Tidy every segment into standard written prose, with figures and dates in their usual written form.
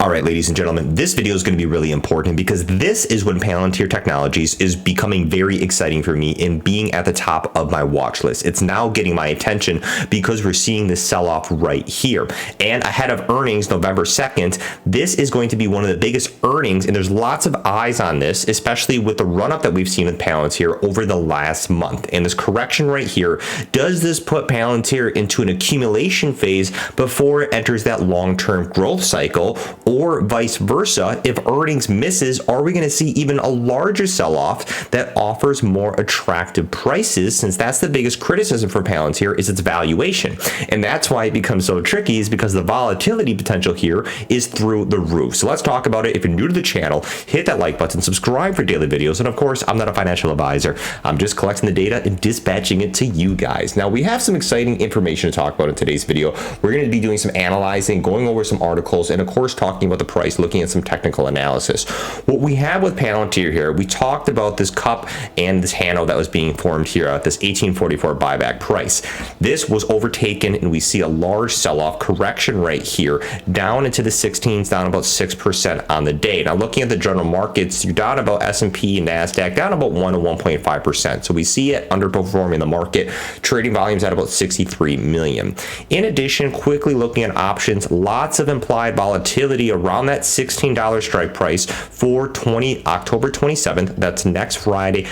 All right, ladies and gentlemen, this video is going to be really important because this is when Palantir Technologies is becoming very exciting for me in being at the top of my watch list. It's now getting my attention because we're seeing this sell-off right here. And ahead of earnings November 2nd, this is going to be one of the biggest earnings, and there's lots of eyes on this, especially with the run-up that we've seen with Palantir over the last month. And this correction right here, does this put Palantir into an accumulation phase before it enters that long-term growth cycle? Or vice versa, if earnings misses, are we going to see even a larger sell-off that offers more attractive prices, since that's the biggest criticism for Palantir is its valuation. And that's why it becomes so tricky, is because the volatility potential here is through the roof. So let's talk about it. If you're new to the channel, hit that like button, subscribe for daily videos. And of course, I'm not a financial advisor. I'm just collecting the data and dispatching it to you guys. Now, we have some exciting information to talk about in today's video. We're going to be doing some analyzing, going over some articles, and of course, talking about the price, looking at some technical analysis. What we have with Palantir here, we talked about this cup and this handle that was being formed here at this 1844 buyback price. This was overtaken, and we see a large sell-off correction right here, down into the 16s, down about 6% on the day. Now, looking at the general markets, you're down about S&P and NASDAQ, down about 1 to 1.5%. So we see it underperforming the market, trading volumes at about 63 million. In addition, quickly looking at options, lots of implied volatility around that $16 strike price for October 27th. That's next Friday.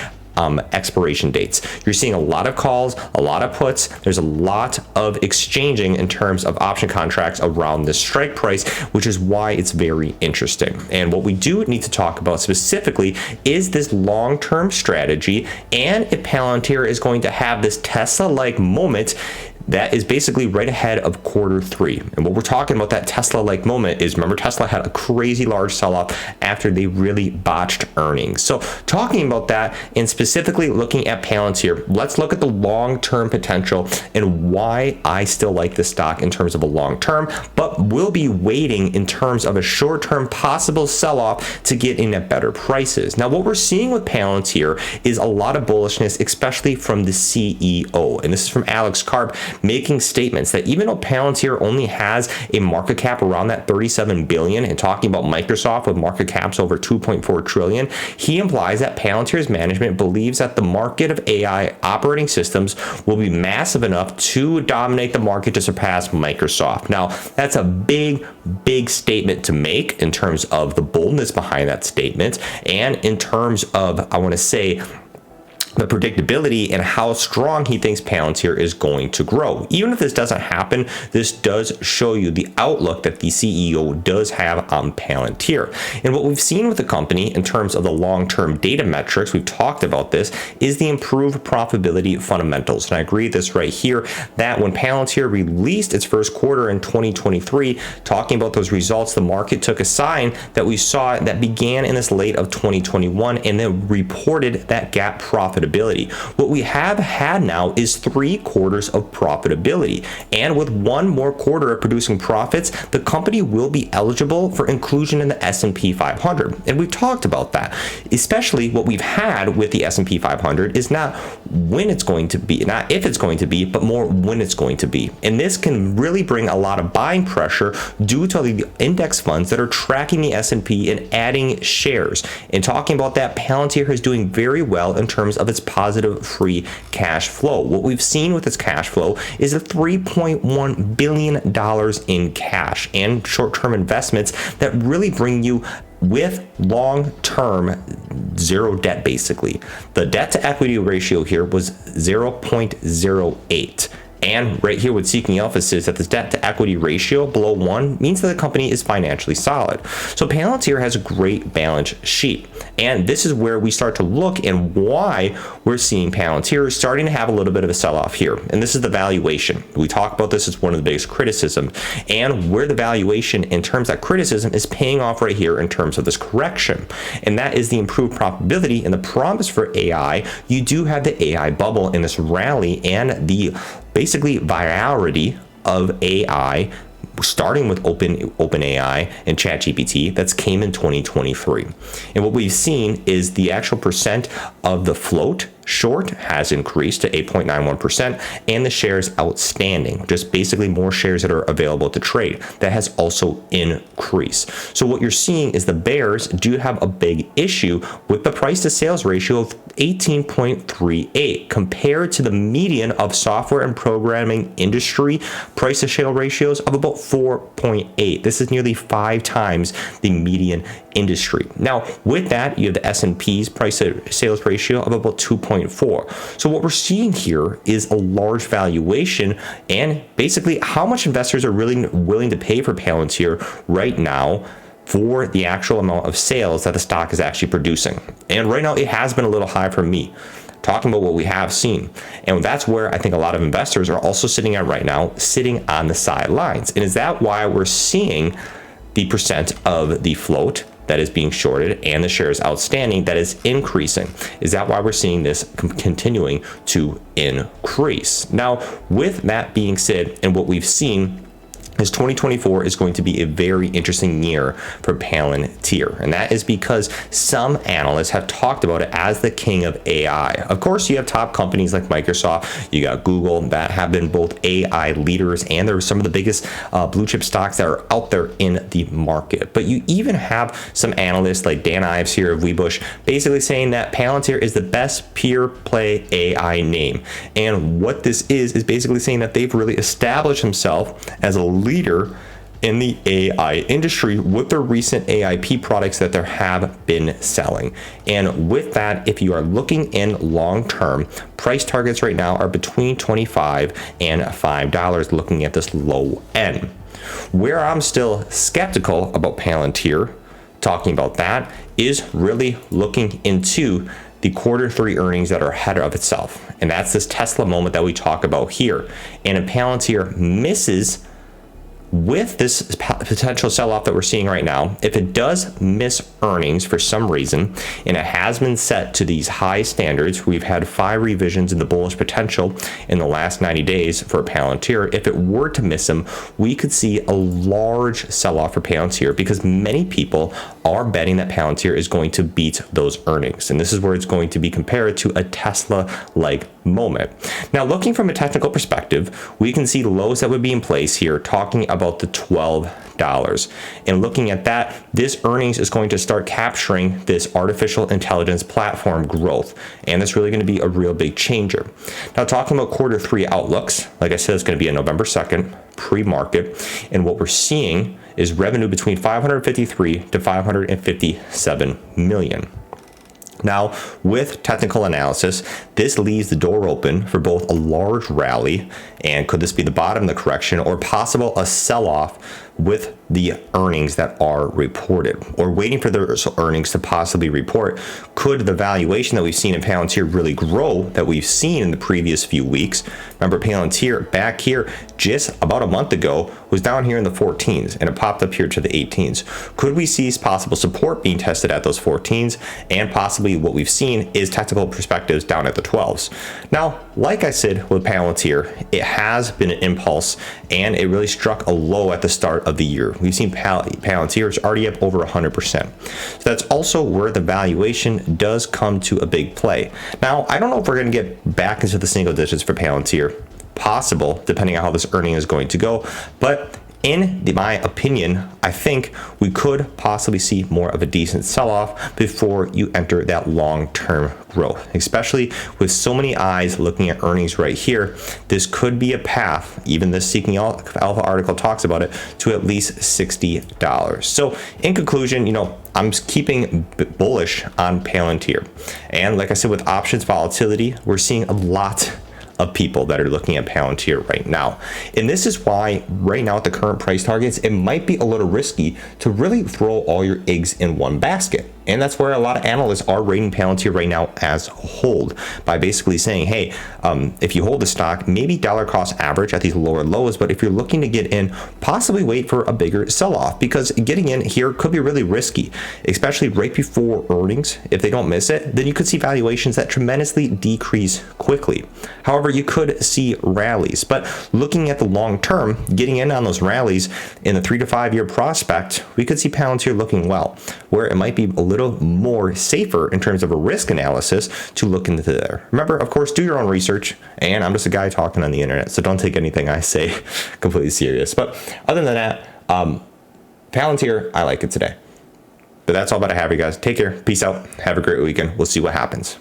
Expiration dates. You're seeing a lot of calls, a lot of puts. There's a lot of exchanging in terms of option contracts around this strike price, which is why it's very interesting. And what we do need to talk about specifically is this long-term strategy, and if Palantir is going to have this Tesla-like moment that is basically right ahead of Q3. And what we're talking about, that Tesla-like moment, is, remember, Tesla had a crazy large sell-off after they really botched earnings. So talking about that, and specifically looking at Palantir, let's look at the long-term potential and why I still like this stock in terms of a long-term, but we'll be waiting in terms of a short-term possible sell-off to get in at better prices. Now, what we're seeing with Palantir is a lot of bullishness, especially from the CEO. And this is from Alex Karp, making statements that even though Palantir only has a market cap around that 37 billion, and talking about Microsoft with market caps over 2.4 trillion, he implies that Palantir's management believes that the market of AI operating systems will be massive enough to dominate the market to surpass Microsoft. Now, that's a big statement to make in terms of the boldness behind that statement, and in terms of, I want to say, the predictability and how strong he thinks Palantir is going to grow. Even if this doesn't happen, this does show you the outlook that the CEO does have on Palantir. And what we've seen with the company in terms of the long-term data metrics, we've talked about this, is the improved profitability fundamentals. And I agree with this right here, that when Palantir released its first quarter in 2023, talking about those results, the market took a sign that we saw that began in this late of 2021 and then reported that gap profitability. What we have had now is 3 quarters of profitability, and with one more quarter of producing profits, the company will be eligible for inclusion in the S&P 500. And we've talked about that. Especially what we've had with the S&P 500 is not when it's going to be, not if it's going to be, but more when it's going to be. And this can really bring a lot of buying pressure due to the index funds that are tracking the S&P and adding shares. And talking about that, Palantir is doing very well in terms of its positive free cash flow. What we've seen with its cash flow is a $3.1 billion in cash and short-term investments that really bring you with long-term zero debt, basically. The debt to equity ratio here was 0.08. And right here with Seeking Alpha says that this debt to equity ratio below 1 means that the company is financially solid. So Palantir has a great balance sheet. And this is where we start to look and why we're seeing Palantir starting to have a little bit of a sell-off here. And this is the valuation. We talk about this as one of the biggest criticisms, and where the valuation in terms of that criticism is paying off right here in terms of this correction. And that is the improved profitability and the promise for AI. You do have the AI bubble in this rally, and the basically virality of AI, starting with OpenAI and ChatGPT, that's came in 2023. And what we've seen is the actual percent of the float short has increased to 8.91%, and the shares outstanding, just basically more shares that are available to trade, that has also increased. So what you're seeing is the bears do have a big issue with the price to sales ratio of 18.38 compared to the median of software and programming industry price to sales ratios of about 4.8. This is nearly 5 times the median industry. Now, with that, you have the S&P's price to sales ratio of about 2.4. So what we're seeing here is a large valuation, and basically how much investors are really willing to pay for Palantir right now for the actual amount of sales that the stock is actually producing. And right now it has been a little high for me, talking about what we have seen. And that's where I think a lot of investors are also sitting at right now, sitting on the sidelines. And is that why we're seeing the percent of the float that is being shorted and the shares outstanding that is increasing? Is that why we're seeing this continuing to increase? Now, with that being said, and what we've seen is 2024 is going to be a very interesting year for Palantir. And that is because some analysts have talked about it as the king of AI. Of course, you have top companies like Microsoft, you got Google, that have been both AI leaders, and they're some of the biggest blue chip stocks that are out there in the market. But you even have some analysts like Dan Ives here of Webush basically saying that Palantir is the best pure play AI name. And what this is basically saying that they've really established themselves as a leader in the AI industry with their recent AIP products that they have been selling. And with that, if you are looking in long term, price targets right now are between $25 and $5 looking at this low end. Where I'm still skeptical about Palantir, talking about that, is really looking into the Q3 earnings that are ahead of itself. And that's this Tesla moment that we talk about here. And if Palantir misses with this potential sell-off that we're seeing right now, if it does miss earnings for some reason, and it has been set to these high standards, we've had 5 revisions in the bullish potential in the last 90 days for Palantir. If it were to miss them, we could see a large sell-off for Palantir because many people are betting that Palantir is going to beat those earnings. And this is where it's going to be compared to a Tesla-like moment. Now, looking from a technical perspective, we can see lows that would be in place here, talking about the $12. And looking at that, this earnings is going to start capturing this artificial intelligence platform growth. And that's really going to be a real big changer. Now, talking about Q3 outlooks, like I said, it's going to be on November 2nd, pre-market. And what we're seeing is revenue between 553 to 557 million. Now, with technical analysis, this leaves the door open for both a large rally, and could this be the bottom of the correction, or possible a sell-off with the earnings that are reported, or waiting for the earnings to possibly report. Could the valuation that we've seen in Palantir really grow that we've seen in the previous few weeks? Remember, Palantir back here just about a month ago was down here in the 14s, and it popped up here to the 18s. Could we see possible support being tested at those 14s, and possibly what we've seen is technical perspectives down at the 12s? Now, like I said with Palantir, it has been an impulse, and it really struck a low at the start of the year. We've seen Palantir is already up over 100%. So that's also where the valuation does come to a big play. Now, I don't know if we're going to get back into the single digits for Palantir. Possible, depending on how this earning is going to go. But in my opinion, I think we could possibly see more of a decent sell-off before you enter that long-term growth, especially with so many eyes looking at earnings right here. This could be a path, even this Seeking Alpha article talks about it, to at least $60. So in conclusion, I'm keeping bullish on Palantir. And like I said, with options volatility, we're seeing a lot of people that are looking at Palantir right now. And this is why right now at the current price targets, it might be a little risky to really throw all your eggs in one basket. And that's where a lot of analysts are rating Palantir right now as a hold, by basically saying, hey, if you hold the stock, maybe dollar cost average at these lower lows, but if you're looking to get in, possibly wait for a bigger sell-off, because getting in here could be really risky, especially right before earnings. If they don't miss it, then you could see valuations that tremendously decrease quickly. However, you could see rallies, but looking at the long term, getting in on those rallies in the 3 to 5 year prospect, we could see Palantir looking well, where it might be a little little more safer in terms of a risk analysis to look into there. Remember, of course, do your own research, and I'm just a guy talking on the internet, so don't take anything I say completely serious. But other than that, Palantir, I like it today. But that's all that I have, you guys. Take care. Peace out. Have a great weekend. We'll see what happens.